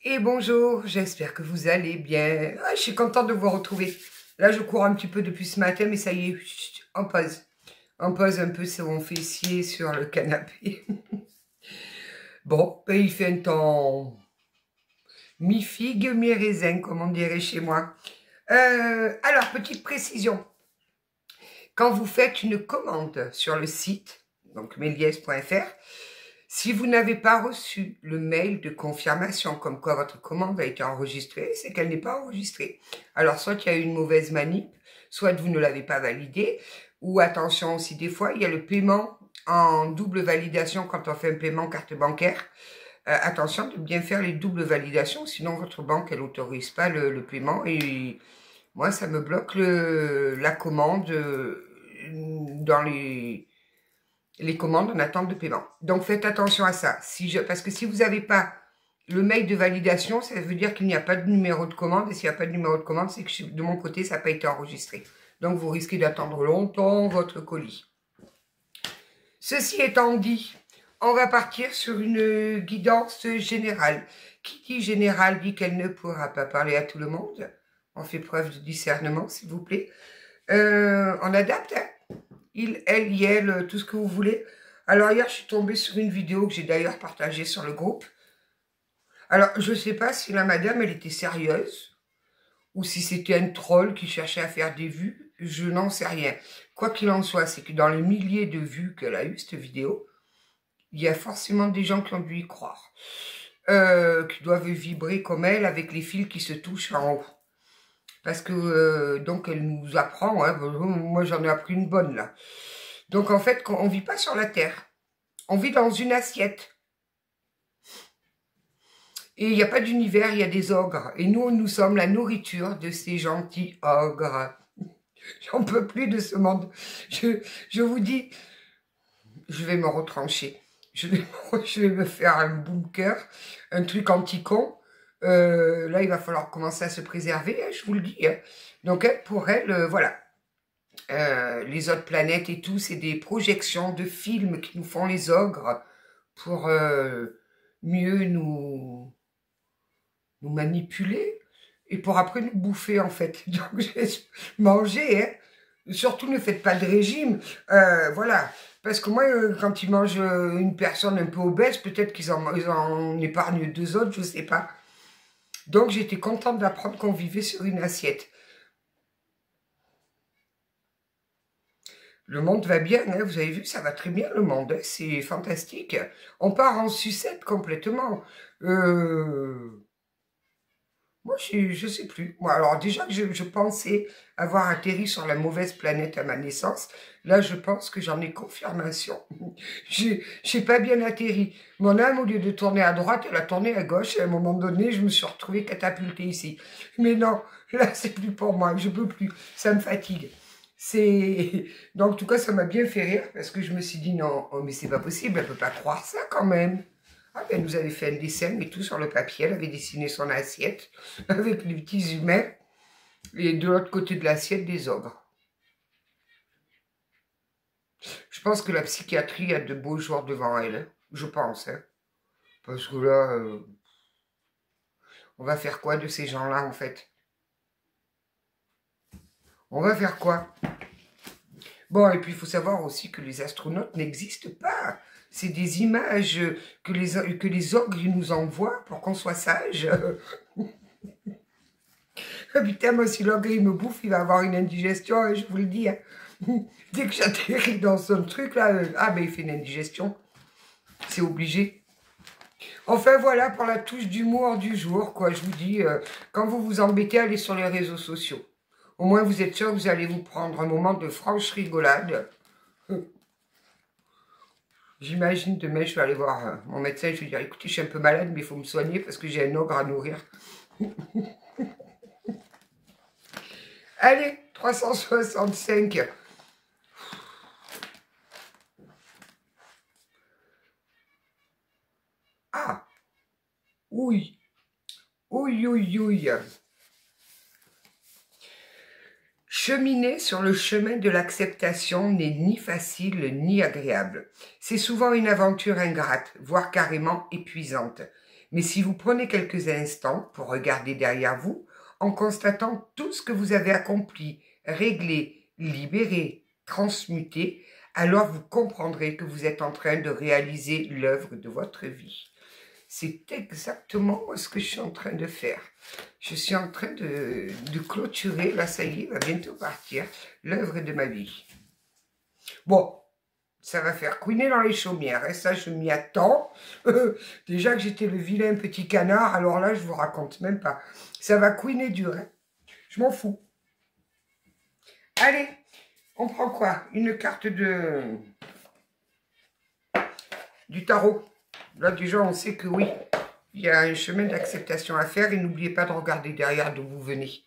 Et bonjour, j'espère que vous allez bien. Ah, je suis contente de vous retrouver. Là, je cours un petit peu depuis ce matin, mais ça y est, on pose. On pose un peu mon fessier sur le canapé. Bon, ben, il fait un temps mi-figue, mi-raisin, comme on dirait chez moi. Alors, petite précision. Quand vous faites une commande sur le site, donc melies.fr, si vous n'avez pas reçu le mail de confirmation comme quoi votre commande a été enregistrée, c'est qu'elle n'est pas enregistrée. Alors, soit il y a eu une mauvaise manip, soit vous ne l'avez pas validée, ou attention aussi, des fois, il y a le paiement en double validation quand on fait un paiement carte bancaire. Attention de bien faire les doubles validations, sinon votre banque, elle n'autorise pas le paiement et moi, ça me bloque la commande dans les commandes en attente de paiement. Donc, faites attention à ça. Parce que si vous n'avez pas le mail de validation, ça veut dire qu'il n'y a pas de numéro de commande. Et s'il n'y a pas de numéro de commande, c'est que de mon côté, ça n'a pas été enregistré. Donc, vous risquez d'attendre longtemps votre colis. Ceci étant dit, on va partir sur une guidance générale. Qui dit générale dit qu'elle ne pourra pas parler à tout le monde. On fait preuve de discernement, s'il vous plaît. On adapte, hein. Il, elle, yel, tout ce que vous voulez. Alors hier, je suis tombée sur une vidéo que j'ai d'ailleurs partagée sur le groupe. Alors, je ne sais pas si la madame, elle était sérieuse ou si c'était un troll qui cherchait à faire des vues. Je n'en sais rien. Quoi qu'il en soit, c'est que dans les milliers de vues qu'elle a eu cette vidéo, il y a forcément des gens qui ont dû y croire. Qui doivent vibrer comme elle avec les fils qui se touchent en haut. Parce que, donc, elle nous apprend, hein, moi j'en ai appris une bonne, là. Donc, en fait, on ne vit pas sur la terre. On vit dans une assiette. Et il n'y a pas d'univers, il y a des ogres. Et nous sommes la nourriture de ces gentils ogres. J'en peux plus de ce monde. Je vous dis, je vais me retrancher. Je vais me faire un bunker, un truc anti-con. Là, il va falloir commencer à se préserver, hein, je vous le dis. Hein. Donc, pour elle, voilà. Les autres planètes et tout, c'est des projections de films qui nous font les ogres pour mieux nous manipuler et pour après nous bouffer, en fait. Donc, je vais manger, hein. Surtout, ne faites pas de régime. Voilà. Parce que moi, quand ils mangent une personne un peu obèse, peut-être qu'ils en épargnent deux autres, je sais pas. Donc, j'étais contente d'apprendre qu'on vivait sur une assiette. Le monde va bien, hein, vous avez vu, ça va très bien le monde, hein, c'est fantastique. On part en sucette complètement. Moi, je sais plus. Moi, alors déjà que je pensais avoir atterri sur la mauvaise planète à ma naissance, là, je pense que j'en ai confirmation. J'ai pas bien atterri. Mon âme, au lieu de tourner à droite, elle a tourné à gauche. Et à un moment donné, je me suis retrouvée catapultée ici. Mais non, là, c'est plus pour moi. Je peux plus. Ça me fatigue. Donc, en tout cas, ça m'a bien fait rire parce que je me suis dit, non, oh, mais c'est pas possible, elle peut pas croire ça quand même. Ah, ben, elle nous avait fait un dessin et tout sur le papier. Elle avait dessiné son assiette avec les petits humains et de l'autre côté de l'assiette, des ogres. Je pense que la psychiatrie a de beaux jours devant elle. Hein. Je pense. Hein. Parce que là, on va faire quoi de ces gens-là, en fait? On va faire quoi? Bon, et puis il faut savoir aussi que les astronautes n'existent pas. C'est des images que les ogres nous envoient pour qu'on soit sage. Putain, moi, si l'ogre il me bouffe, il va avoir une indigestion, hein, je vous le dis. Hein. Dès que j'atterris dans son truc, là, ah ben il fait une indigestion. C'est obligé. Enfin, voilà pour la touche d'humour du jour, quoi. Je vous dis, quand vous vous embêtez, allez sur les réseaux sociaux. Au moins, vous êtes sûr que vous allez vous prendre un moment de franche rigolade. J'imagine demain, je vais aller voir mon médecin, je vais lui dire, écoutez, je suis un peu malade, mais il faut me soigner parce que j'ai un ogre à nourrir. Allez, 365. Ah, oui, oui, oui, oui. Cheminer sur le chemin de l'acceptation n'est ni facile ni agréable. C'est souvent une aventure ingrate, voire carrément épuisante. Mais si vous prenez quelques instants pour regarder derrière vous, en constatant tout ce que vous avez accompli, réglé, libéré, transmuté, alors vous comprendrez que vous êtes en train de réaliser l'œuvre de votre vie. C'est exactement ce que je suis en train de faire. Je suis en train de clôturer, là ça y est, va bientôt partir, l'œuvre de ma vie. Bon, ça va faire couiner dans les chaumières, et ça je m'y attends. Déjà que j'étais le vilain petit canard, alors là je vous raconte même pas. Ça va couiner dur, hein. Je m'en fous. Allez, on prend quoi? Une carte du tarot. Là déjà on sait que oui, il y a un chemin d'acceptation à faire et n'oubliez pas de regarder derrière d'où vous venez.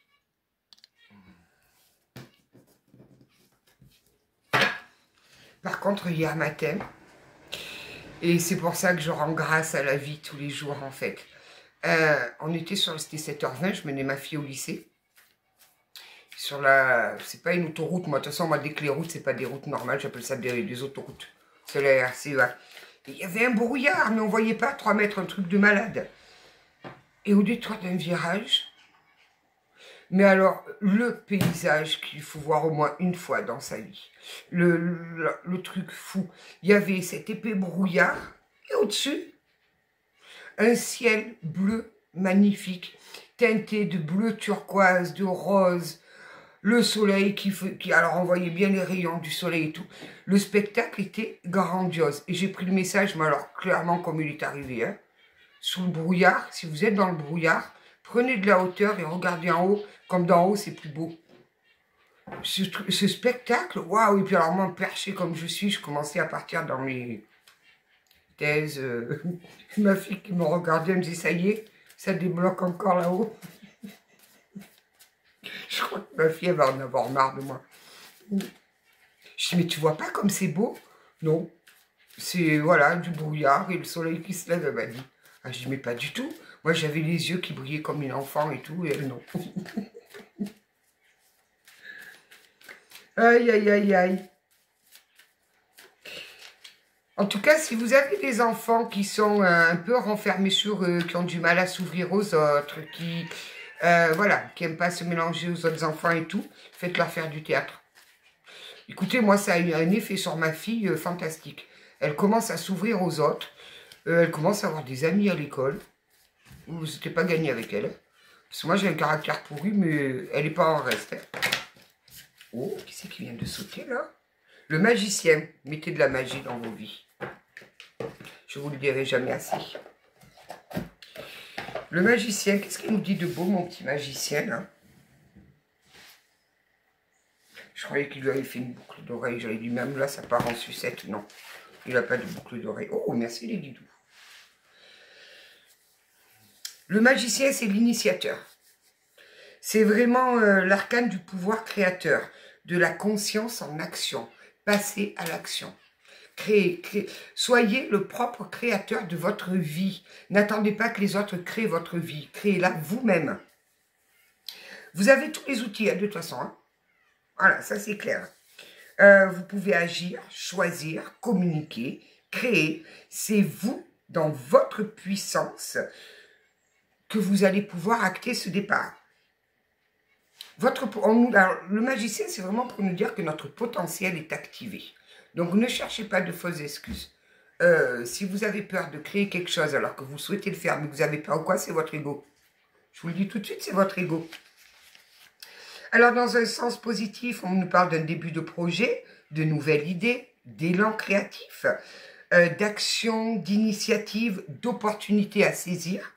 Par contre, hier matin, et c'est pour ça que je rends grâce à la vie tous les jours en fait, on était c'était 7h20, je menais ma fille au lycée. Sur la... C'est pas une autoroute, moi de toute façon, moi dès que les routes, c'est pas des routes normales, j'appelle ça des autoroutes. C'est la RCEA. Il y avait un brouillard, mais on voyait pas 3 mètres, un truc de malade. Et au détour d'un virage, mais alors, le paysage qu'il faut voir au moins une fois dans sa vie, le truc fou, il y avait cet épais brouillard, et au-dessus, un ciel bleu magnifique, teinté de bleu turquoise, de rose, le soleil alors on voyait bien les rayons du soleil et tout. Le spectacle était grandiose. Et j'ai pris le message, mais alors clairement comme il est arrivé, hein, sous le brouillard, si vous êtes dans le brouillard, prenez de la hauteur et regardez en haut, comme d'en haut c'est plus beau. Ce spectacle, waouh. Et puis alors moi, perché comme je suis, je commençais à partir dans mes thèses. Ma fille qui me regardait, elle me disait, ça y est, ça débloque encore là-haut. Je crois que ma fille, elle va en avoir marre de moi. Je dis, mais tu vois pas comme c'est beau? Non. C'est, voilà, du brouillard et le soleil qui se lève, elle m'a dit. Ah, je dis, mais pas du tout. Moi, j'avais les yeux qui brillaient comme une enfant et tout, et elle, non. Aïe, aïe, aïe, aïe. En tout cas, si vous avez des enfants qui sont un peu renfermés sur eux, qui ont du mal à s'ouvrir aux autres, qui... voilà, qui n'aiment pas se mélanger aux autres enfants et tout, faites-leur faire du théâtre. Écoutez, moi, ça a eu un effet sur ma fille fantastique. Elle commence à s'ouvrir aux autres, elle commence à avoir des amis à l'école. C'était pas gagné avec elle. Parce que moi, j'ai un caractère pourri, mais elle n'est pas en reste. Hein. Oh, qui c'est qui vient de sauter, là? Le magicien. Mettez de la magie dans vos vies. Je vous le dirai jamais assez. Le magicien, qu'est-ce qu'il nous dit de beau, mon petit magicien, là? Je croyais qu'il lui avait fait une boucle d'oreille. J'avais dit, même là, ça part en sucette. Non, il n'a pas de boucle d'oreille. Oh, merci les guidous. Le magicien, c'est l'initiateur. C'est vraiment l'arcane du pouvoir créateur, de la conscience en action. Passez à l'action. Créez. Soyez le propre créateur de votre vie. N'attendez pas que les autres créent votre vie. Créez-la vous-même. Vous avez tous les outils, hein, de toute façon. Hein. Voilà, ça c'est clair. Vous pouvez agir, choisir, communiquer, créer. C'est vous, dans votre puissance, que vous allez pouvoir acter ce départ. Alors, le magicien, c'est vraiment pour nous dire que notre potentiel est activé. Donc, ne cherchez pas de fausses excuses. Si vous avez peur de créer quelque chose alors que vous souhaitez le faire, mais que vous avez peur ou quoi, c'est votre ego. Je vous le dis tout de suite, c'est votre ego. Alors, dans un sens positif, on nous parle d'un début de projet, de nouvelles idées, d'élan créatif, d'action, d'initiative, d'opportunités à saisir.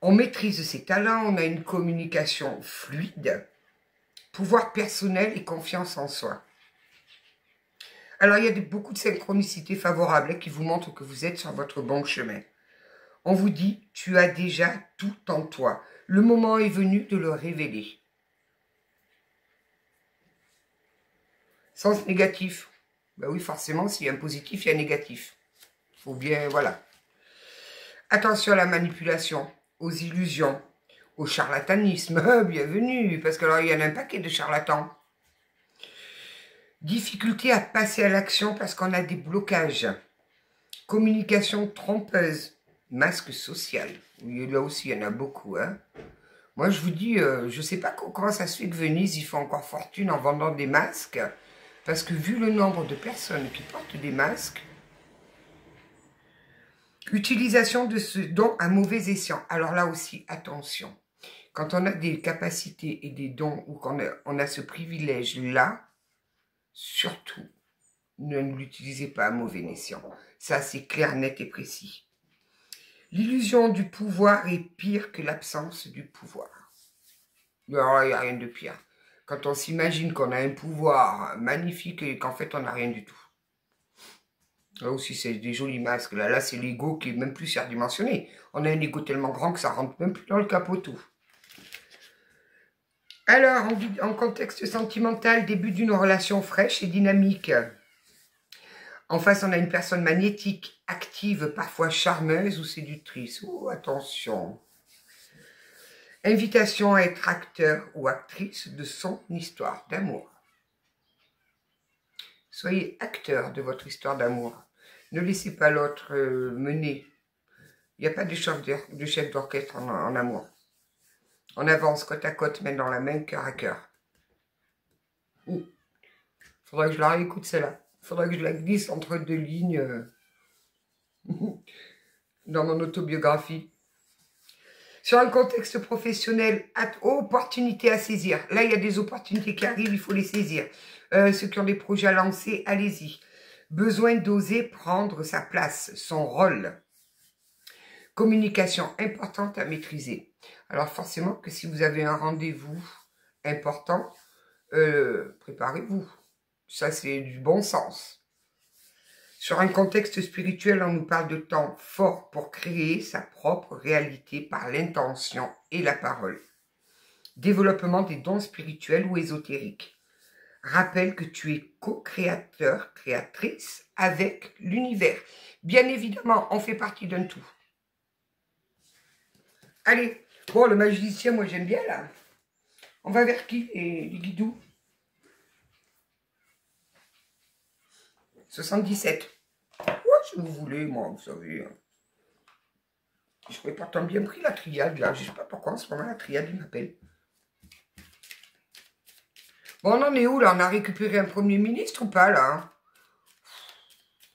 On maîtrise ses talents, on a une communication fluide, pouvoir personnel et confiance en soi. Alors, il y a beaucoup de synchronicités favorables qui vous montrent que vous êtes sur votre bon chemin. On vous dit, tu as déjà tout en toi. Le moment est venu de le révéler. Sens négatif. Ben oui, forcément, s'il y a un positif, il y a un négatif. Il faut bien, voilà. Attention à la manipulation, aux illusions, au charlatanisme. Bienvenue, parce que alors, il y en a un paquet de charlatans. Difficulté à passer à l'action parce qu'on a des blocages. Communication trompeuse. Masque social. Oui, là aussi, il y en a beaucoup. Hein. Moi, je vous dis, je ne sais pas comment ça se fait que Venise, il fait encore fortune en vendant des masques. Parce que vu le nombre de personnes qui portent des masques, utilisation de ce don à mauvais escient. Alors là aussi, attention. Quand on a des capacités et des dons ou qu'on a ce privilège-là, surtout, ne l'utilisez pas à mauvais escient. Ça, c'est clair, net et précis. L'illusion du pouvoir est pire que l'absence du pouvoir. Alors, il n'y a rien de pire. Quand on s'imagine qu'on a un pouvoir magnifique et qu'en fait, on n'a rien du tout. Là aussi, c'est des jolis masques. Là c'est l'ego qui est même plus surdimensionné. On a un ego tellement grand que ça rentre même plus dans le capoteau. Alors, en contexte sentimental, début d'une relation fraîche et dynamique. En face, on a une personne magnétique, active, parfois charmeuse ou séductrice. Oh, attention. Invitation à être acteur ou actrice de son histoire d'amour. Soyez acteur de votre histoire d'amour. Ne laissez pas l'autre mener. Il n'y a pas de chef d'orchestre en amour. On avance côte à côte, main dans la main, cœur à cœur. Faudrait que je la réécoute celle-là. Faudrait que je la glisse entre deux lignes dans mon autobiographie. Sur un contexte professionnel, opportunité à saisir. Là, il y a des opportunités qui arrivent, il faut les saisir. Ceux qui ont des projets à lancer, allez-y. Besoin d'oser prendre sa place, son rôle. Communication importante à maîtriser. Alors forcément que si vous avez un rendez-vous important, préparez-vous. Ça, c'est du bon sens. Sur un contexte spirituel, on nous parle de temps fort pour créer sa propre réalité par l'intention et la parole. Développement des dons spirituels ou ésotériques. Rappelle que tu es co-créateur, créatrice avec l'univers. Bien évidemment, on fait partie d'un tout. Allez, bon, le magicien, moi j'aime bien là. On va vers qui, les guidous? 77. Ouais, si vous voulez, moi, vous savez. Je n'aurais pas tant bien pris la triade, là. Je ne sais pas pourquoi, en ce moment, la triade, il m'appelle. Bon, on en est où, là? On a récupéré un Premier ministre ou pas, là?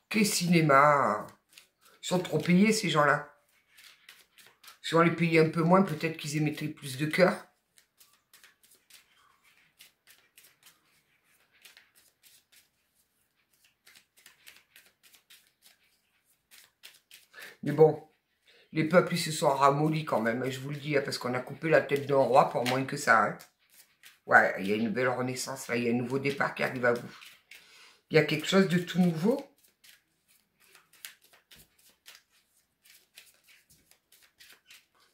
Quel cinéma! Ils sont trop payés, ces gens-là. Si on les payait un peu moins, peut-être qu'ils émettraient plus de cœur. Mais bon, les peuples, ils se sont ramollis quand même, je vous le dis, hein, parce qu'on a coupé la tête d'un roi pour moins que ça. Hein. Ouais, il y a une belle renaissance, là, il y a un nouveau départ qui arrive à vous. Il y a quelque chose de tout nouveau.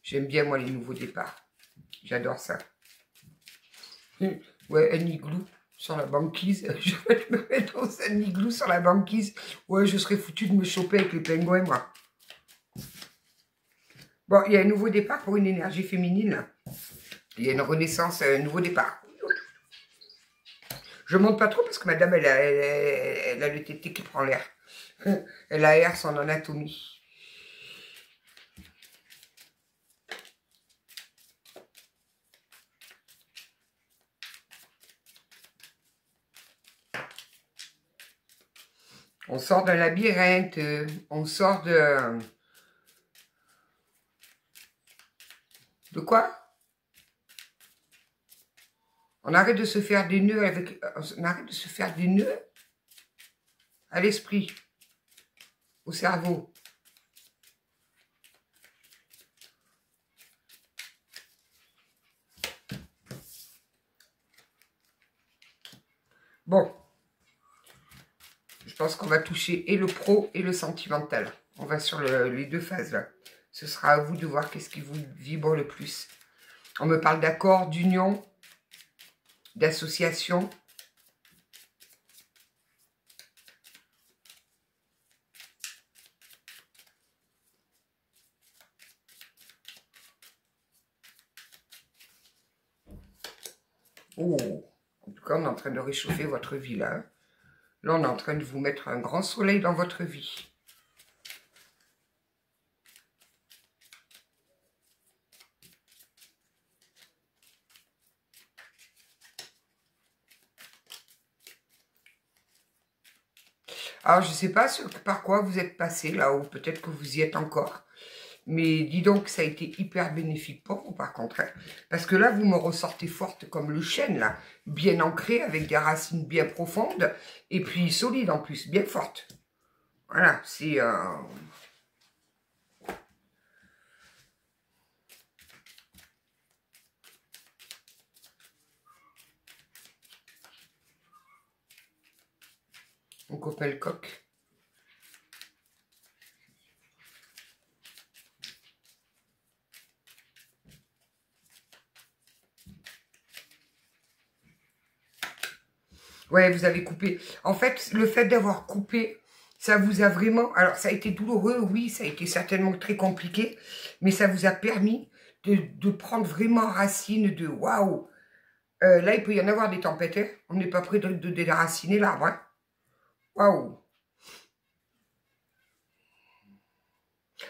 J'aime bien, moi, les nouveaux départs. J'adore ça. Ouais, un igloo sur la banquise. Je vais me mettre dans un igloo sur la banquise. Ouais, je serais foutu de me choper avec les pingouins, moi. Bon, il y a un nouveau départ pour une énergie féminine. Il y a une renaissance, un nouveau départ. Je monte pas trop parce que madame, elle a le tété qui prend l'air. Elle aère son anatomie. On sort d'un labyrinthe, on sort de... De quoi? On arrête de se faire des nœuds avec... On arrête de se faire des nœuds à l'esprit, au cerveau. Bon. Je pense qu'on va toucher et le pro et le sentimental. On va sur les deux phases là. Ce sera à vous de voir qu'est-ce qui vous vibre le plus. On me parle d'accord, d'union, d'association. Oh, en tout cas, on est en train de réchauffer votre vie là. Là, on est en train de vous mettre un grand soleil dans votre vie. Alors, je ne sais pas par quoi vous êtes passé là, ou peut-être que vous y êtes encore. Mais dis donc, ça a été hyper bénéfique pour vous, par contre. Hein. Parce que là, vous me ressortez forte comme le chêne, là. Bien ancrée, avec des racines bien profondes. Et puis solide en plus, bien forte. Voilà, c'est... mon copain le coq. Ouais, vous avez coupé. En fait, le fait d'avoir coupé, ça vous a vraiment... Alors, ça a été douloureux, oui, ça a été certainement très compliqué, mais ça vous a permis de prendre vraiment racine de... Waouh. Là, il peut y en avoir des tempêtes, hein. On n'est pas prêt de déraciner l'arbre, hein. Waouh.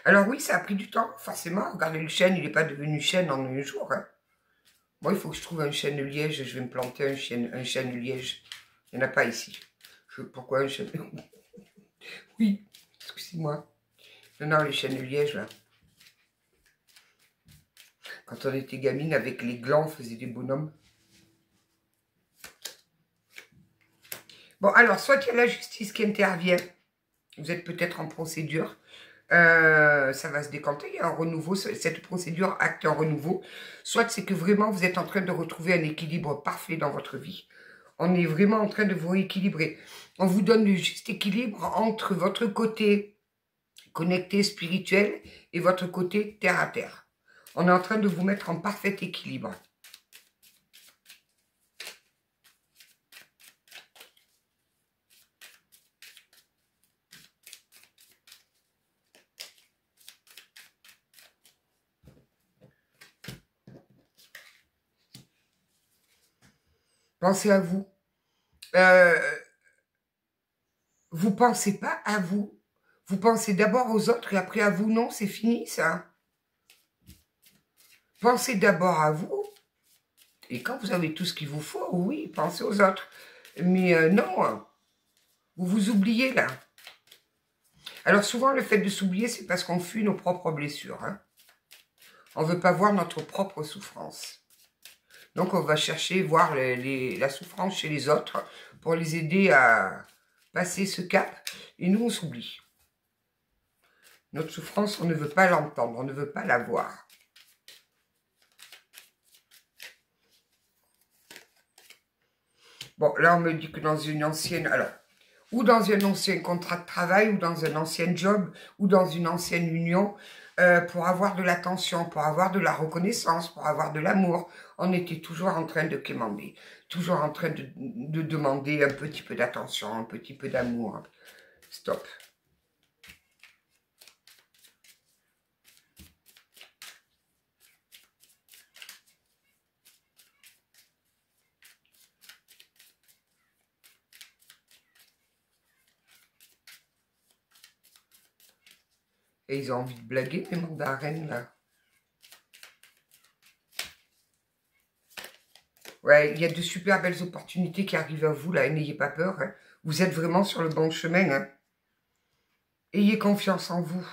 Alors oui, ça a pris du temps, forcément. Regardez, le chêne, il n'est pas devenu chêne en un jour, hein. Moi, il faut que je trouve un chêne de liège. Je vais me planter un chêne de liège. Il n'y en a pas ici. Pourquoi un chêne? Oui, excusez-moi. Non, les chênes de liège, là. Quand on était gamine, avec les glands, on faisait des bonhommes. Bon, alors, soit il y a la justice qui intervient. Vous êtes peut-être en procédure. Ça va se décanter, il y a un renouveau, cette procédure acte un renouveau. Soit c'est que vraiment vous êtes en train de retrouver un équilibre parfait dans votre vie. On est vraiment en train de vous rééquilibrer. On vous donne le juste équilibre entre votre côté connecté spirituel et votre côté terre à terre. On est en train de vous mettre en parfait équilibre. Pensez à vous. Vous pensez pas à vous. Vous pensez d'abord aux autres et après à vous. Non, c'est fini ça. Pensez d'abord à vous. Et quand vous avez tout ce qu'il vous faut, oui, pensez aux autres. Mais non, vous vous oubliez là. Alors souvent, le fait de s'oublier, c'est parce qu'on fuit nos propres blessures. Hein. On ne veut pas voir notre propre souffrance. Donc on va chercher voir la souffrance chez les autres pour les aider à passer ce cap. Et nous, on s'oublie. Notre souffrance, on ne veut pas l'entendre, on ne veut pas la voir. Bon, là, on me dit que dans une ancienne... Alors, ou dans un ancien contrat de travail, ou dans un ancien job, ou dans une ancienne union, pour avoir de l'attention, pour avoir de la reconnaissance, pour avoir de l'amour, on était toujours en train de quémander, toujours en train de demander un petit peu d'attention, un petit peu d'amour. Stop. Et ils ont envie de blaguer, les mandarines, là. Ouais, il y a de super belles opportunités qui arrivent à vous, là, et n'ayez pas peur. Hein. Vous êtes vraiment sur le bon chemin. Hein. Ayez confiance en vous.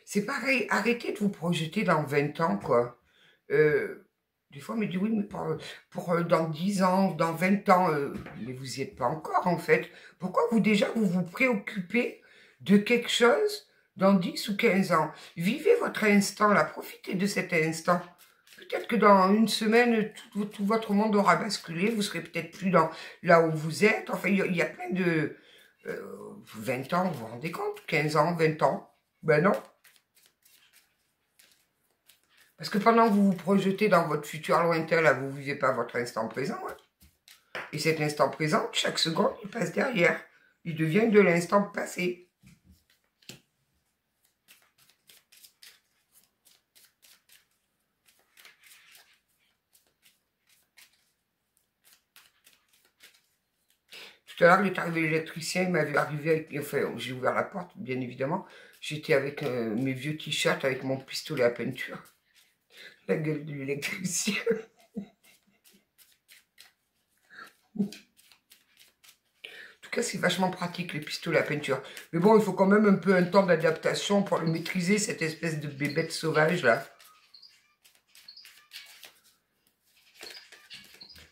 C'est pareil, arrêtez de vous projeter dans 20 ans, quoi. Des fois, on me dit, oui, mais pour dans 10 ans, dans 20 ans, mais vous n'y êtes pas encore, en fait. Pourquoi vous vous préoccupez de quelque chose dans 10 ou 15 ans? Vivez votre instant, là, profitez de cet instant. Peut-être que dans une semaine, tout votre monde aura basculé, vous serez peut-être plus dans là où vous êtes. Enfin, il y a plein de... 20 ans, vous vous rendez compte? 15 ans, 20 ans? Ben non. Parce que pendant que vous vous projetez dans votre futur lointain, là, vous ne vivez pas votre instant présent. Hein. Et cet instant présent, chaque seconde, il passe derrière. Il devient de l'instant passé. Tout à l'heure, il est arrivé l'électricien, il m'avait arrivé avec... Enfin, j'ai ouvert la porte, bien évidemment. J'étais avec mes vieux t-shirts, avec mon pistolet à peinture. La gueule de l'électricien. En tout cas, c'est vachement pratique, les pistolets à peinture. Mais bon, il faut quand même un peu un temps d'adaptation pour le maîtriser, cette espèce de bébête sauvage, là.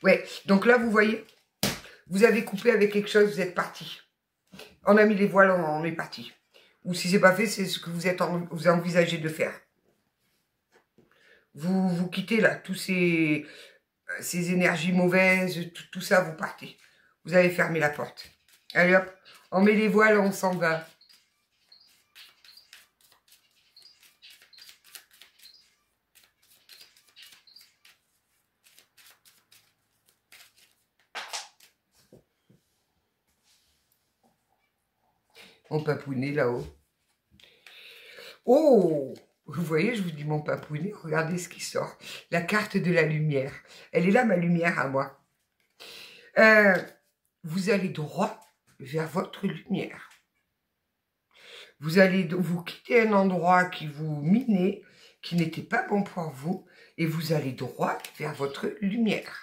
Ouais, donc là, vous voyez, vous avez coupé avec quelque chose, vous êtes parti. On a mis les voiles, on est parti. Ou si c'est pas fait, c'est ce que vous envisagez de faire. Vous quittez là, tous ces énergies mauvaises, tout ça, vous partez. Vous avez fermé la porte. Allez hop, on met les voiles, on s'en va. Mon papounet là-haut. Oh! Vous voyez, je vous dis mon papounet, regardez ce qui sort. La carte de la lumière. Elle est là, ma lumière à moi. Vous allez droit vers votre lumière. Vous allez vous quitter un endroit qui vous minait, qui n'était pas bon pour vous, et vous allez droit vers votre lumière.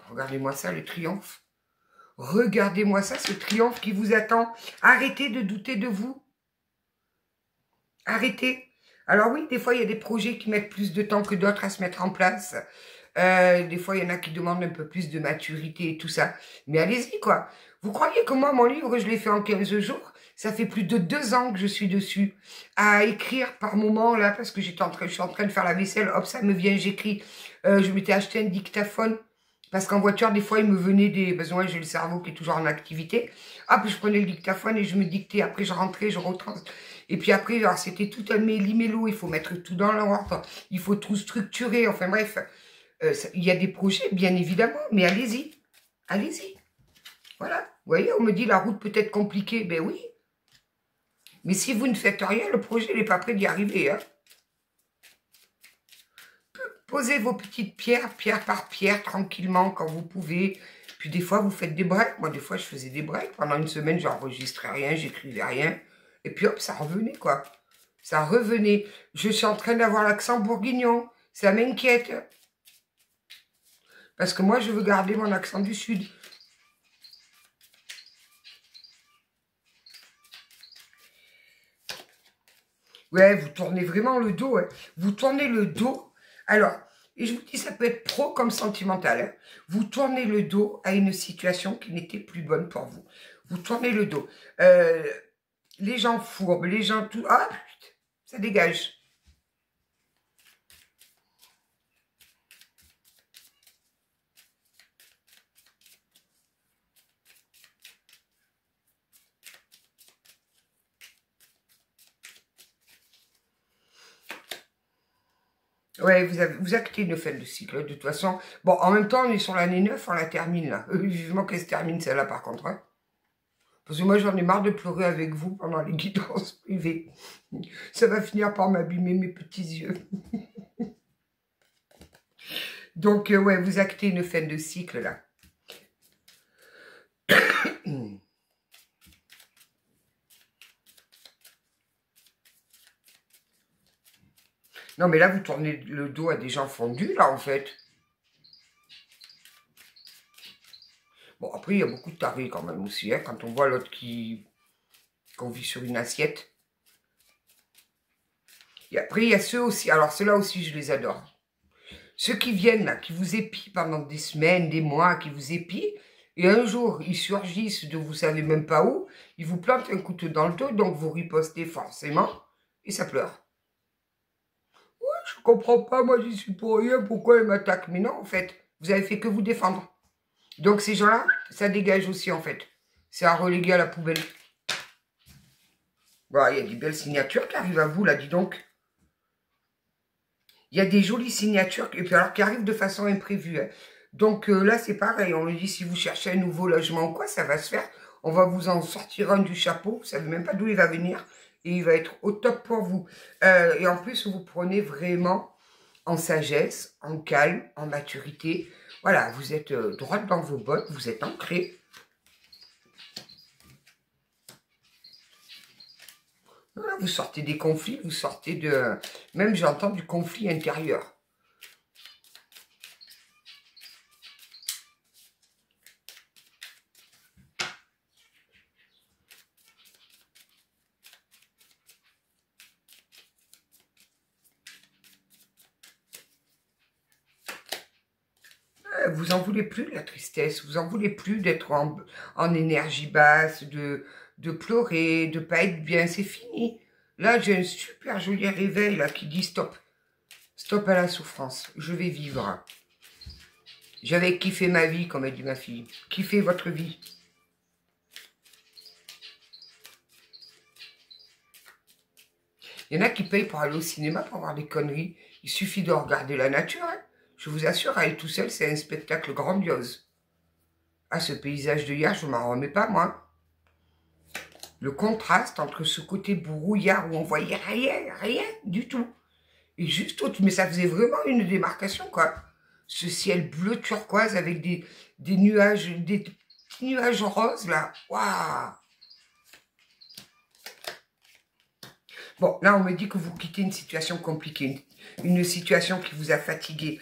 Regardez-moi ça, le triomphe. Regardez-moi ça, ce triomphe qui vous attend. Arrêtez de douter de vous. Arrêtez. Alors oui, des fois, il y a des projets qui mettent plus de temps que d'autres à se mettre en place. Des fois, il y en a qui demandent un peu plus de maturité et tout ça. Mais allez-y, quoi. Vous croyez que moi, mon livre, je l'ai fait en 15 jours? Ça fait plus de 2 ans que je suis dessus. À écrire par moment, là, parce que je suis en train de faire la vaisselle. Hop, ça me vient, j'écris. Je m'étais acheté un dictaphone. Parce qu'en voiture, des fois, il me venait des besoins. J'ai le cerveau qui est toujours en activité. Hop, je prenais le dictaphone et je me dictais. Après, je rentrais, je retrans. Et puis après, alors, c'était tout un méli-mélo. Il faut mettre tout dans l'ordre. Il faut tout structurer. Enfin bref, il y a des projets, bien évidemment. Mais allez-y. Allez-y. Voilà. Vous voyez, on me dit la route peut être compliquée. Ben oui. Mais si vous ne faites rien, le projet n'est pas prêt d'y arriver. Hein. Posez vos petites pierres, pierre par pierre, tranquillement, quand vous pouvez. Puis des fois, vous faites des breaks. Moi, des fois, je faisais des breaks. Pendant une semaine, j'enregistrais rien, j'écrivais rien. Et puis hop, ça revenait, quoi. Ça revenait. Je suis en train d'avoir l'accent bourguignon. Ça m'inquiète. Parce que moi, je veux garder mon accent du Sud. Ouais, vous tournez vraiment le dos. Hein. Vous tournez le dos. Alors, et je vous dis, ça peut être pro comme sentimental. Hein. Vous tournez le dos à une situation qui n'était plus bonne pour vous. Vous tournez le dos. Les gens fourbes, les gens tout... Ah, putain, ça dégage. Ouais, vous actez une fin de cycle, de toute façon. Bon, en même temps, on est sur l'année 9, on la termine, là. Vivement qu'elle se termine, celle-là, par contre. Hein. Parce que moi, j'en ai marre de pleurer avec vous pendant les guidances privées. Ça va finir par m'abîmer mes petits yeux. Donc, ouais, vous actez une fin de cycle, là. Non, mais là, vous tournez le dos à des gens fondus, là, en fait. Bon, après, il y a beaucoup de tarés, quand même, aussi, hein, quand on voit l'autre qu'on vit sur une assiette. Et après, il y a ceux aussi, alors ceux-là aussi, je les adore. Ceux qui viennent, là, qui vous épient pendant des semaines, des mois, qui vous épient, et un jour, ils surgissent de vous savez même pas où, ils vous plantent un couteau dans le dos, donc vous ripostez forcément, et ça pleure. Je comprends pas, moi j'y suis pour rien, pourquoi elle m'attaque? Mais non, en fait, vous avez fait que vous défendre. Donc ces gens-là, ça dégage aussi, en fait. C'est à reléguer à la poubelle. Voilà, il y a des belles signatures qui arrivent à vous, là, dis donc. Il y a des jolies signatures, et puis alors qui arrivent de façon imprévue. Hein. Donc là, c'est pareil, on me dit, si vous cherchez un nouveau logement ou quoi, ça va se faire. On va vous en sortir un du chapeau, vous savez même pas d'où il va venir. Et il va être au top pour vous. Et en plus, vous prenez vraiment en sagesse, en calme, en maturité. Voilà, vous êtes droite dans vos bottes, vous êtes ancré. Voilà, vous sortez des conflits, vous sortez de... Même j'entends du conflit intérieur. Vous en voulez plus de la tristesse, vous en voulez plus d'être en énergie basse, de pleurer, de pas être bien, c'est fini. Là, j'ai un super joli réveil là qui dit stop. Stop à la souffrance, je vais vivre. J'avais kiffé ma vie, comme a dit ma fille. Kiffez votre vie. Il y en a qui payent pour aller au cinéma pour voir des conneries. Il suffit de regarder la nature. Hein. Je vous assure, à elle tout seul, c'est un spectacle grandiose. Ah, ce paysage de hier, je ne m'en remets pas, moi. Le contraste entre ce côté brouillard où on voyait rien du tout. Et juste autre, mais ça faisait vraiment une démarcation, quoi. Ce ciel bleu turquoise avec des nuages, des petits nuages roses, là. Waouh! Bon, là, on me dit que vous quittez une situation compliquée, une situation qui vous a fatigué,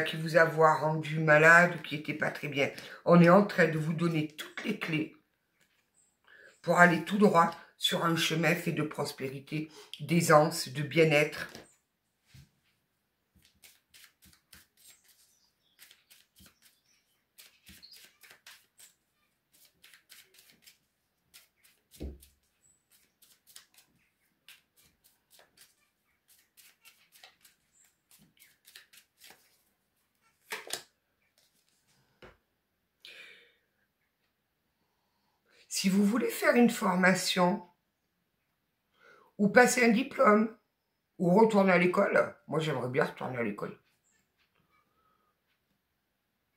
qui vous a rendu malade, qui n'était pas très bien. On est en train de vous donner toutes les clés pour aller tout droit sur un chemin fait de prospérité, d'aisance, de bien-être. Si vous voulez faire une formation, ou passer un diplôme, ou retourner à l'école, moi j'aimerais bien retourner à l'école.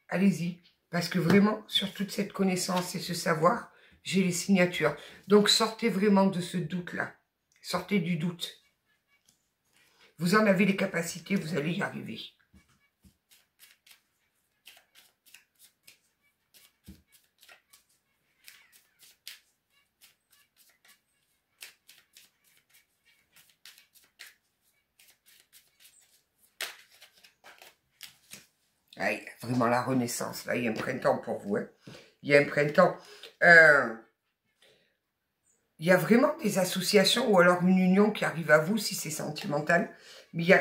Allez-y, parce que vraiment, sur toute cette connaissance et ce savoir, j'ai les signatures. Donc sortez vraiment de ce doute-là. Sortez du doute. Vous en avez les capacités, vous allez y arriver. Ah, il y a vraiment la renaissance, là, il y a un printemps pour vous. Hein. Il y a un printemps. Il y a vraiment des associations ou alors une union qui arrive à vous si c'est sentimental. Mais il y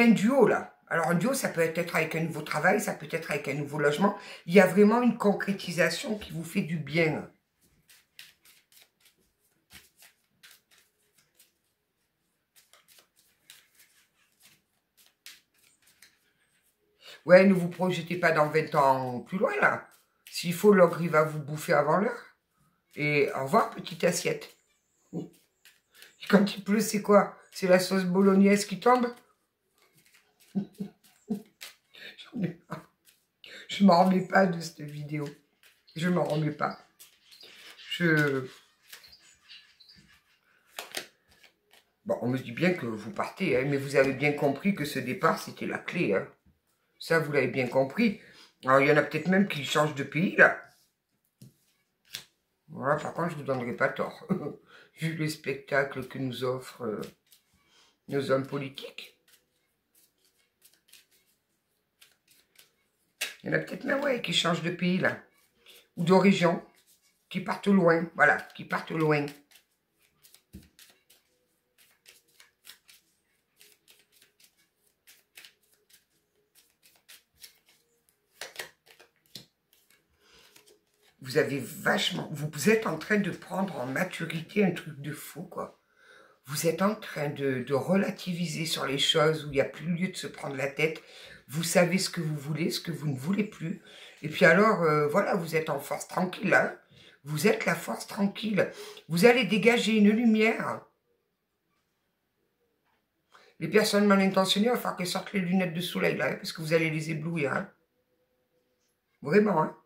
a un duo, là. Alors, un duo, ça peut être avec un nouveau travail, ça peut être avec un nouveau logement. Il y a vraiment une concrétisation qui vous fait du bien. Ouais, ne vous projetez pas dans 20 ans plus loin, là. S'il faut, l'ogre, il va vous bouffer avant l'heure. Et au revoir, petite assiette. Quand il pleut, c'est quoi? C'est la sauce bolognaise qui tombe? Je m'en remets pas de cette vidéo. Je m'en remets pas. Bon, on me dit bien que vous partez, hein, mais vous avez bien compris que ce départ, c'était la clé. Hein. Ça, vous l'avez bien compris. Alors, il y en a peut-être même qui changent de pays, là. Voilà, par contre, je ne vous donnerai pas tort. Vu le spectacle que nous offrent nos hommes politiques. Il y en a peut-être même, ouais, qui changent de pays, là. Ou de région. Qui partent loin. Voilà, qui partent loin. Vous avez vachement... Vous êtes en train de prendre en maturité un truc de fou, quoi. Vous êtes en train de relativiser sur les choses où il n'y a plus lieu de se prendre la tête. Vous savez ce que vous voulez, ce que vous ne voulez plus. Et puis alors, voilà, vous êtes en force tranquille, hein. Vous êtes la force tranquille. Vous allez dégager une lumière. Les personnes mal intentionnées, il va falloir qu'elles sortent les lunettes de soleil, là, hein, parce que vous allez les éblouir. Hein. Vraiment, hein.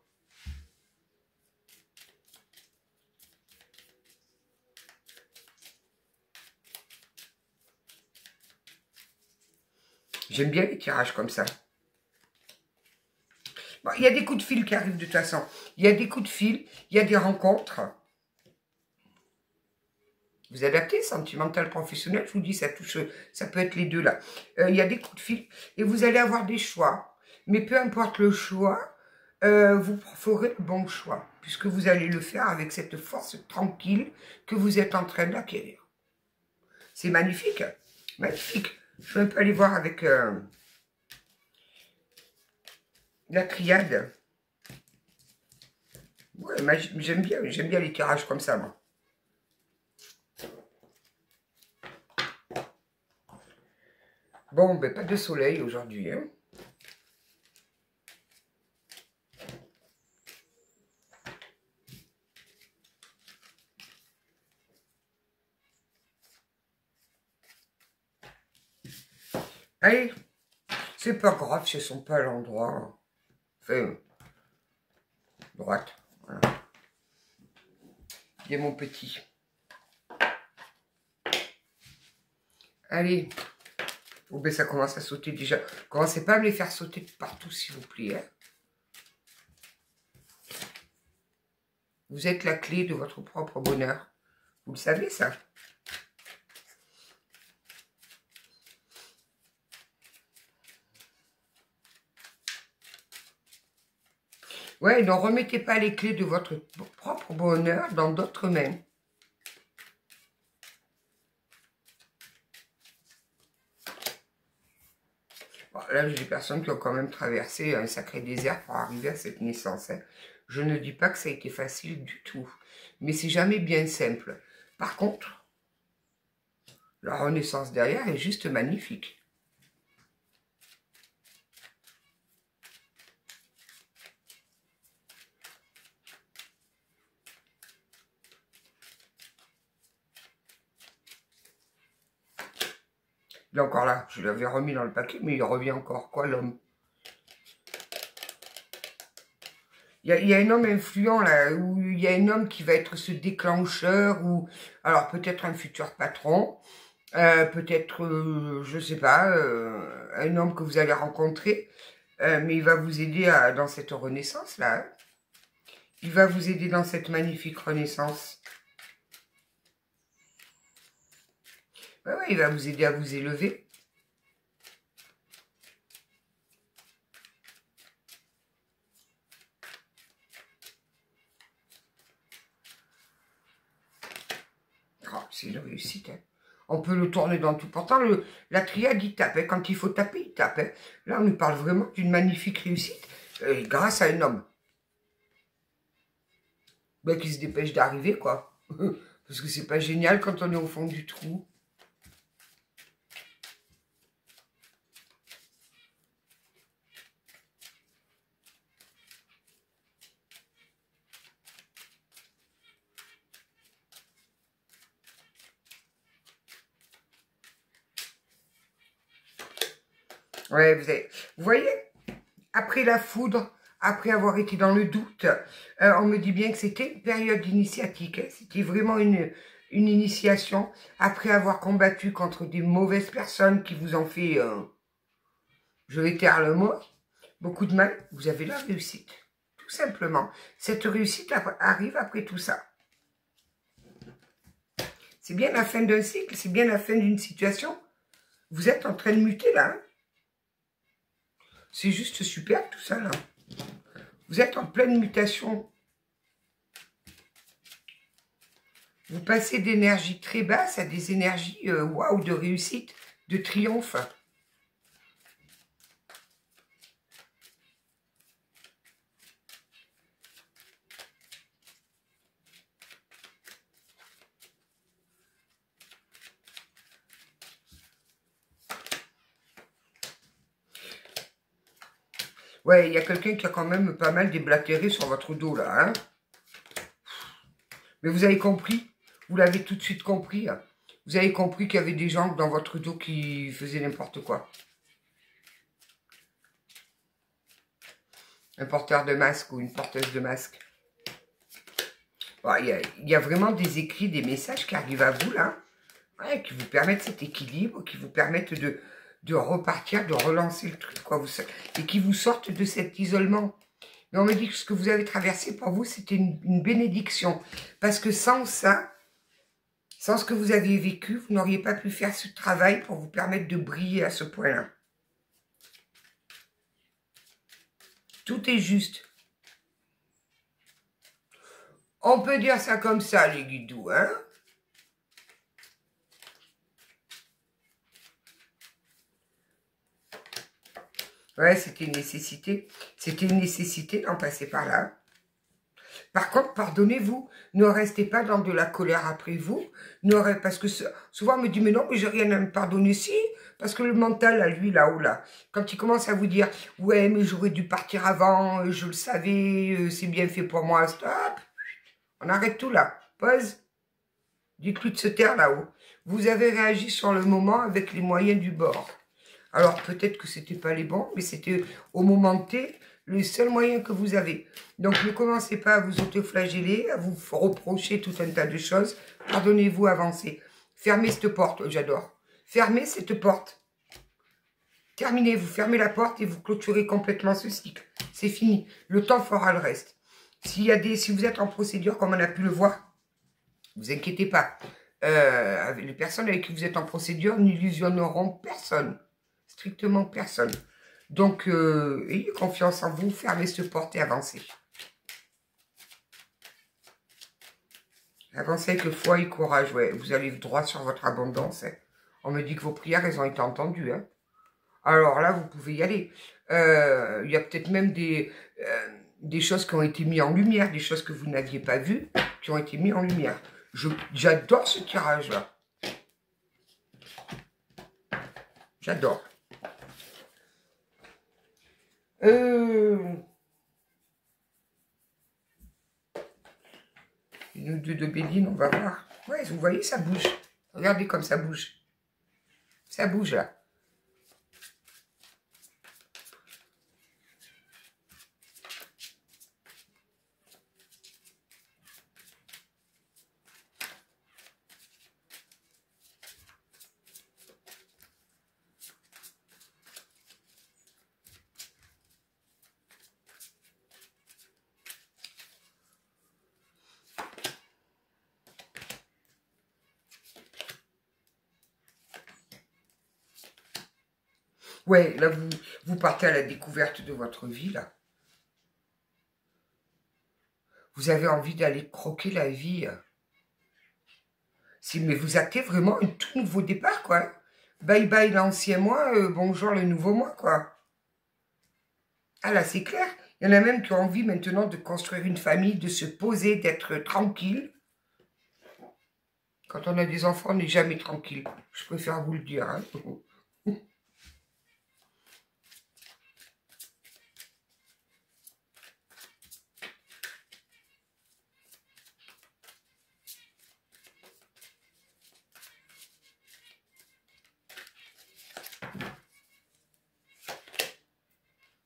J'aime bien les tirages comme ça. Bon, il y a des coups de fil qui arrivent de toute façon. Il y a des coups de fil, il y a des rencontres. Vous adaptez, sentimental, professionnel, je vous dis, ça touche, ça peut être les deux là. Il y a des coups de fil et vous allez avoir des choix. Mais peu importe le choix, vous ferez le bon choix. Puisque vous allez le faire avec cette force tranquille que vous êtes en train d'acquérir. C'est magnifique, magnifique. Je vais un peu aller voir avec la triade. Ouais, j'aime bien les tirages comme ça, moi. Bon, ben pas de soleil aujourd'hui, hein. Allez, c'est pas grave si elles sont pas à l'endroit. Enfin, droite, voilà. Il y a mon petit. Allez. Oh, ben ça commence à sauter déjà. Commencez pas à me les faire sauter de partout, s'il vous plaît. Hein. Vous êtes la clé de votre propre bonheur. Vous le savez, ça? Ouais, ne remettez pas les clés de votre propre bonheur dans d'autres mains. Bon, là, j'ai des personnes qui ont quand même traversé un sacré désert pour arriver à cette naissance. Hein. Je ne dis pas que ça a été facile du tout, mais c'est jamais bien simple. Par contre, la renaissance derrière est juste magnifique. Il est encore là, je l'avais remis dans le paquet, mais il revient encore. Quoi, l'homme? Il y a un homme influent, là, où il y a un homme qui va être ce déclencheur, ou alors peut-être un futur patron, peut-être, je sais pas, un homme que vous allez rencontrer, mais il va vous aider dans cette renaissance-là. Hein. Il va vous aider dans cette magnifique renaissance. Ouais, il va vous aider à vous élever. Oh, c'est une réussite. Hein. On peut le tourner dans tout. Pourtant, la triade, il tape. Hein. Quand il faut taper, il tape. Hein. Là, on nous parle vraiment d'une magnifique réussite grâce à un homme. Ben, qui se dépêche d'arriver, quoi. Parce que c'est pas génial quand on est au fond du trou. Ouais, vous voyez, après la foudre, après avoir été dans le doute, on me dit bien que c'était une période initiatique. Hein, c'était vraiment une initiation. Après avoir combattu contre des mauvaises personnes qui vous ont fait, je vais taire le mot, beaucoup de mal, vous avez la réussite. Tout simplement. Cette réussite arrive après tout ça. C'est bien la fin d'un cycle, c'est bien la fin d'une situation. Vous êtes en train de muter là. Hein. C'est juste super tout ça là. Vous êtes en pleine mutation. Vous passez d'énergie très basse à des énergies waouh, de réussite, de triomphe. Ouais, il y a quelqu'un qui a quand même pas mal déblatéré sur votre dos, là, hein. Mais vous avez compris, vous l'avez tout de suite compris. Hein. Vous avez compris qu'il y avait des gens dans votre dos qui faisaient n'importe quoi. Un porteur de masque ou une porteuse de masque. Bon, il y a vraiment des écrits, des messages qui arrivent à vous, là, ouais, qui vous permettent cet équilibre, qui vous permettent de repartir, de relancer le truc, quoi. Et qui vous sortent de cet isolement. Mais on me dit que ce que vous avez traversé, pour vous, c'était une bénédiction. Parce que sans ça, sans ce que vous aviez vécu, vous n'auriez pas pu faire ce travail pour vous permettre de briller à ce point-là. Tout est juste. On peut dire ça comme ça, les guidoux, hein? Ouais, c'était une nécessité. C'était une nécessité d'en passer par là. Par contre, pardonnez-vous. Ne restez pas dans de la colère après vous. Parce que souvent, on me dit, mais non, mais j'ai rien à me pardonner. Si, parce que le mental, à lui, là-haut, là, quand il commence à vous dire, ouais, mais j'aurais dû partir avant, je le savais, c'est bien fait pour moi, stop. On arrête tout là. Pause. Dites-lui de se taire là-haut. Vous avez réagi sur le moment avec les moyens du bord. Alors, peut-être que c'était pas les bons, mais c'était au moment T, le seul moyen que vous avez. Donc, ne commencez pas à vous autoflageller, à vous reprocher tout un tas de choses. Pardonnez-vous, avancez. Fermez cette porte, j'adore. Fermez cette porte. Terminez, vous fermez la porte et vous clôturez complètement ce cycle. C'est fini. Le temps fera le reste. Si vous êtes en procédure, comme on a pu le voir, vous inquiétez pas. Les personnes avec qui vous êtes en procédure n'illusionneront personne. Strictement personne. Donc, ayez confiance en vous, fermez cette porte et avancez. Avancez avec le foi et courage, ouais. Vous allez droit sur votre abondance. Hein. On me dit que vos prières, elles ont été entendues. Hein. Alors là, vous pouvez y aller. Il y a peut-être même des choses qui ont été mises en lumière, des choses que vous n'aviez pas vues, qui ont été mises en lumière. J'adore ce tirage-là. J'adore. Une ou deux de Béline, on va voir. Ouais, vous voyez, ça bouge. Regardez comme ça bouge. Ça bouge, là. Ouais, là, vous partez à la découverte de votre vie, là. Vous avez envie d'aller croquer la vie. Mais vous actez vraiment un tout nouveau départ, quoi. Bye bye l'ancien moi, bonjour le nouveau moi, quoi. Ah là, c'est clair. Il y en a même qui ont envie maintenant de construire une famille, de se poser, d'être tranquille. Quand on a des enfants, on n'est jamais tranquille. Je préfère vous le dire, hein.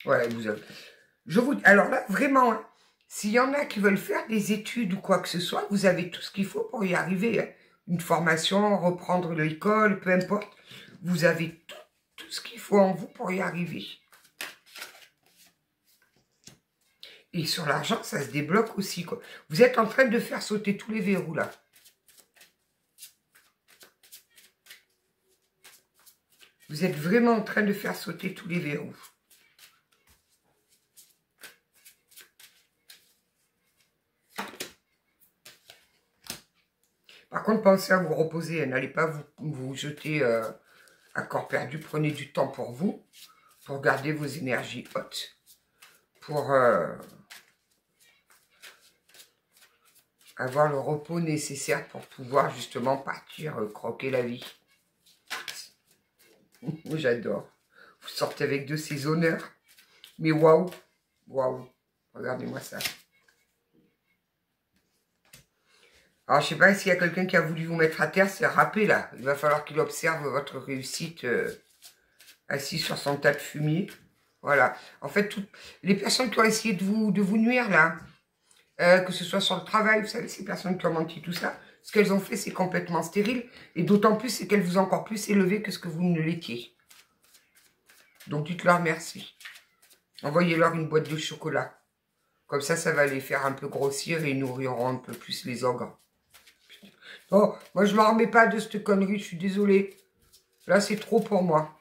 Ouais, alors là, vraiment, hein, s'il y en a qui veulent faire des études ou quoi que ce soit, vous avez tout ce qu'il faut pour y arriver. Hein. Une formation, reprendre l'école, peu importe. Vous avez tout ce qu'il faut en vous pour y arriver. Et sur l'argent, ça se débloque aussi, quoi. Vous êtes en train de faire sauter tous les verrous, là. Vous êtes vraiment en train de faire sauter tous les verrous. Par contre, pensez à vous reposer. N'allez pas vous jeter à corps perdu. Prenez du temps pour vous, pour garder vos énergies hautes, pour avoir le repos nécessaire pour pouvoir justement partir croquer la vie. J'adore. Vous sortez avec de ces honneurs. Mais waouh, waouh, regardez-moi ça. Alors, je sais pas s'il y a quelqu'un qui a voulu vous mettre à terre, c'est râpé là. Il va falloir qu'il observe votre réussite assis sur son tas de fumier. Voilà. En fait, toutes les personnes qui ont essayé de vous nuire là, que ce soit sur le travail, vous savez, ces personnes qui ont menti, tout ça, ce qu'elles ont fait, c'est complètement stérile. Et d'autant plus, c'est qu'elles vous ont encore plus élevé que ce que vous ne l'étiez. Donc dites-leur merci. Envoyez-leur une boîte de chocolat. Comme ça va les faire un peu grossir et ils nourriront un peu plus les ogres. Oh, moi je m'en remets pas de cette connerie, je suis désolée. Là c'est trop pour moi.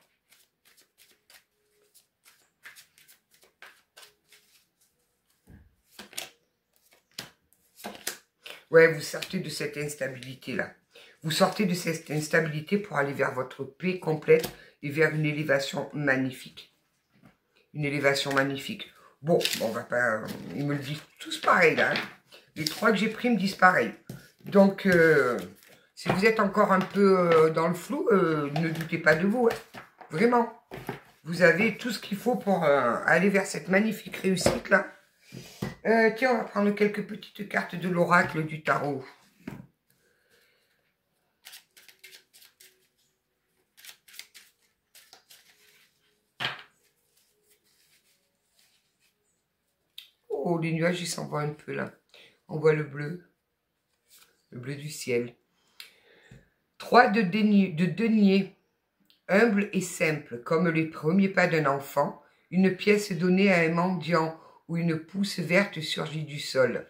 Ouais, vous sortez de cette instabilité-là. Vous sortez de cette instabilité pour aller vers votre paix complète et vers une élévation magnifique. Une élévation magnifique. Bon, on va pas... Ils me le disent tous pareil, là. Hein. Les 3 que j'ai pris me disent pareil. Donc, si vous êtes encore un peu dans le flou, ne doutez pas de vous. Hein. Vraiment. Vous avez tout ce qu'il faut pour aller vers cette magnifique réussite-là. Tiens, on va prendre quelques petites cartes de l'oracle du tarot. Oh, les nuages, ils s'envoient un peu là. On voit le bleu du ciel. 3 de denier, humble et simple, comme les premiers pas d'un enfant, une pièce donnée à un mendiant où une pousse verte surgit du sol.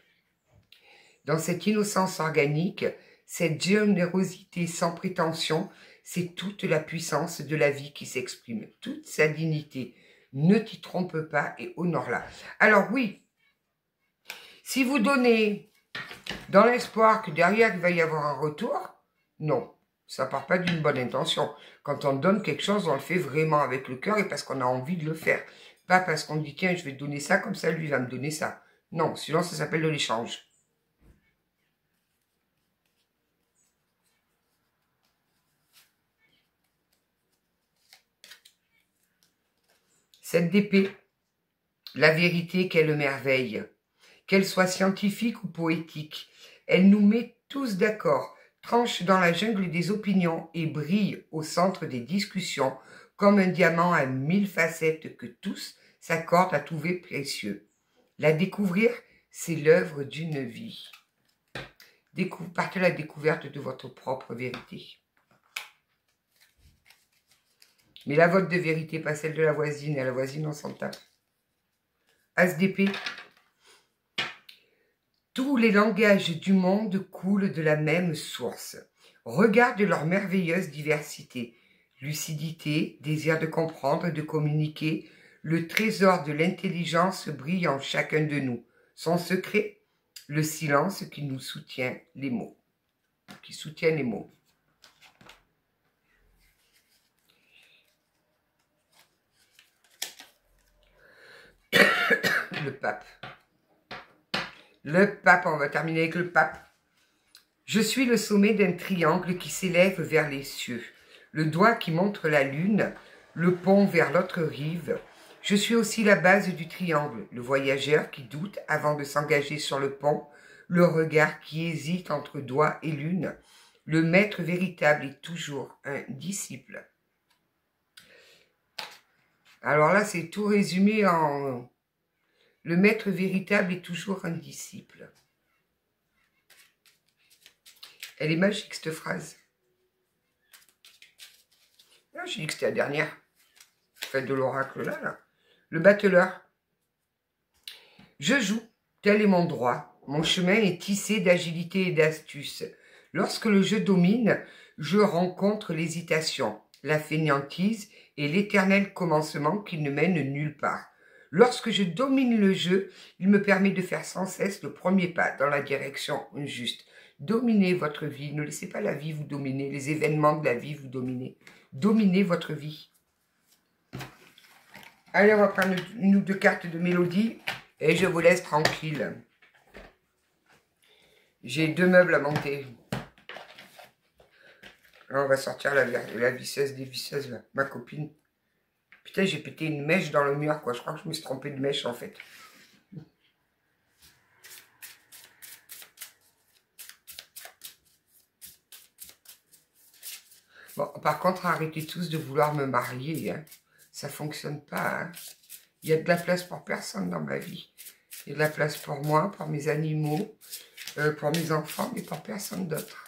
Dans cette innocence organique, cette générosité sans prétention, c'est toute la puissance de la vie qui s'exprime, toute sa dignité. Ne t'y trompe pas et honore-la. Alors oui, si vous donnez dans l'espoir que derrière il va y avoir un retour, non, ça part pas d'une bonne intention. Quand on donne quelque chose, on le fait vraiment avec le cœur et parce qu'on a envie de le faire. Pas parce qu'on dit tiens, je vais te donner ça, comme ça lui va me donner ça. Non, sinon ça s'appelle de l'échange. Cette d'épée, la vérité, quelle merveille. Qu'elle soit scientifique ou poétique, elle nous met tous d'accord, tranche dans la jungle des opinions et brille au centre des discussions comme un diamant à 1000 facettes que tous s'accordent à trouver précieux. La découvrir, c'est l'œuvre d'une vie. Partez à la découverte de votre propre vérité. Mais la vôtre de vérité, pas celle de la voisine, et la voisine on s'en tape. As d'épée. Tous les langages du monde coulent de la même source. Regarde leur merveilleuse diversité. Lucidité, désir de comprendre et de communiquer, le trésor de l'intelligence brille en chacun de nous. Son secret, le silence qui nous soutient les mots. Qui soutient les mots. Le pape. Le pape, on va terminer avec le pape. Je suis le sommet d'un triangle qui s'élève vers les cieux, le doigt qui montre la lune, le pont vers l'autre rive. Je suis aussi la base du triangle, le voyageur qui doute avant de s'engager sur le pont, le regard qui hésite entre doigt et lune. Le maître véritable est toujours un disciple. Alors là, c'est tout résumé en... Le maître véritable est toujours un disciple. Elle est magique, cette phrase. Là, j'ai dit que c'était la dernière. Faites de l'oracle là. Le battleur. Je joue, tel est mon droit. Mon chemin est tissé d'agilité et d'astuce. Lorsque le jeu domine, je rencontre l'hésitation, la fainéantise et l'éternel commencement qui ne mène nulle part. Lorsque je domine le jeu, il me permet de faire sans cesse le premier pas dans la direction juste. Dominez votre vie, ne laissez pas la vie vous dominer, les événements de la vie vous dominer. Dominez votre vie. Allez, on va prendre une ou 2 cartes de mélodie et je vous laisse tranquille. J'ai 2 meubles à monter. Là, on va sortir la visseuse des visseuses, là, ma copine. Putain, j'ai pété une mèche dans le mur, quoi. Je crois que je me suis trompé de mèche, en fait. Bon, par contre, arrêtez tous de vouloir me marier, hein. Ça fonctionne pas, hein. Il y a de la place pour personne dans ma vie. Il y a de la place pour moi, pour mes animaux, pour mes enfants, mais pour personne d'autre.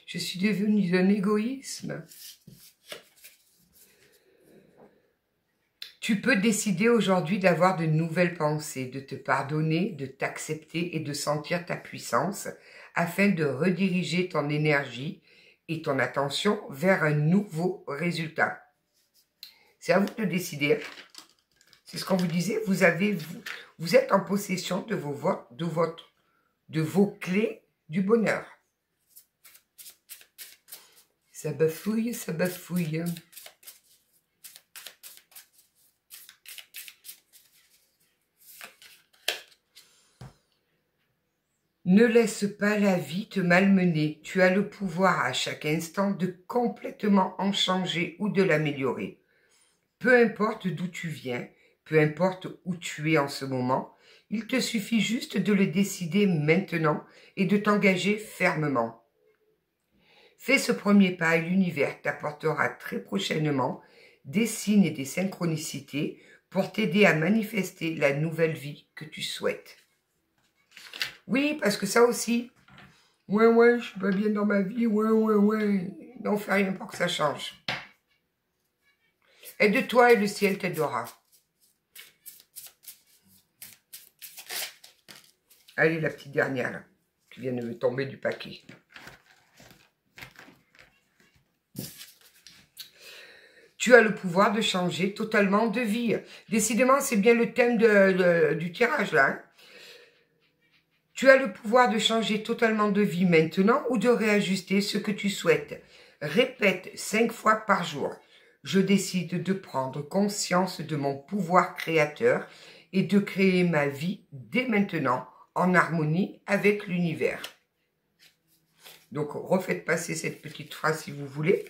Je suis devenue d'un égoïsme. Tu peux décider aujourd'hui d'avoir de nouvelles pensées, de te pardonner, de t'accepter et de sentir ta puissance afin de rediriger ton énergie et ton attention vers un nouveau résultat. C'est à vous de décider. C'est ce qu'on vous disait, vous êtes en possession de vos clés du bonheur. Ça bafouille, ça bafouille. Ne laisse pas la vie te malmener. Tu as le pouvoir à chaque instant de complètement en changer ou de l'améliorer. Peu importe d'où tu viens, peu importe où tu es en ce moment, il te suffit juste de le décider maintenant et de t'engager fermement. Fais ce premier pas et l'univers t'apportera très prochainement des signes et des synchronicités pour t'aider à manifester la nouvelle vie que tu souhaites. Oui, parce que ça aussi, ouais, je suis pas bien dans ma vie, ouais, non, fais rien pour que ça change. Aide-toi et le ciel t'aidera. Allez, la petite dernière, là, qui vient de me tomber du paquet. Tu as le pouvoir de changer totalement de vie. Décidément, c'est bien le thème du tirage, là. Hein. Tu as le pouvoir de changer totalement de vie maintenant ou de réajuster ce que tu souhaites. Répète 5 fois par jour. Je décide de prendre conscience de mon pouvoir créateur et de créer ma vie dès maintenant en harmonie avec l'univers. Donc, refaites passer cette petite phrase si vous voulez,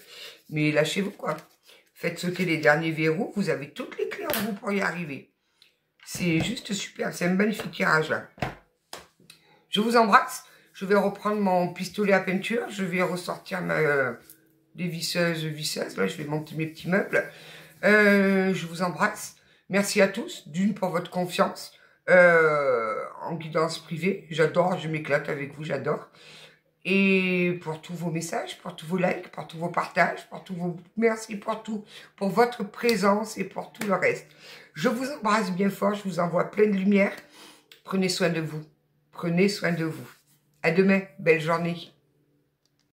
mais lâchez-vous quoi. Faites sauter les derniers verrous, vous avez toutes les clés en vous pour y arriver. C'est juste super, c'est un magnifique tirage là. Je vous embrasse. Je vais reprendre mon pistolet à peinture. Je vais ressortir des visseuses. Là, je vais monter mes petits meubles. Je vous embrasse. Merci à tous. D'une, pour votre confiance en guidance privée. J'adore, je m'éclate avec vous, j'adore. Et pour tous vos messages, pour tous vos likes, pour tous vos partages, pour tous vos... Merci pour tout, pour votre présence et pour tout le reste. Je vous embrasse bien fort. Je vous envoie plein de lumière. Prenez soin de vous. Prenez soin de vous. À demain. Belle journée.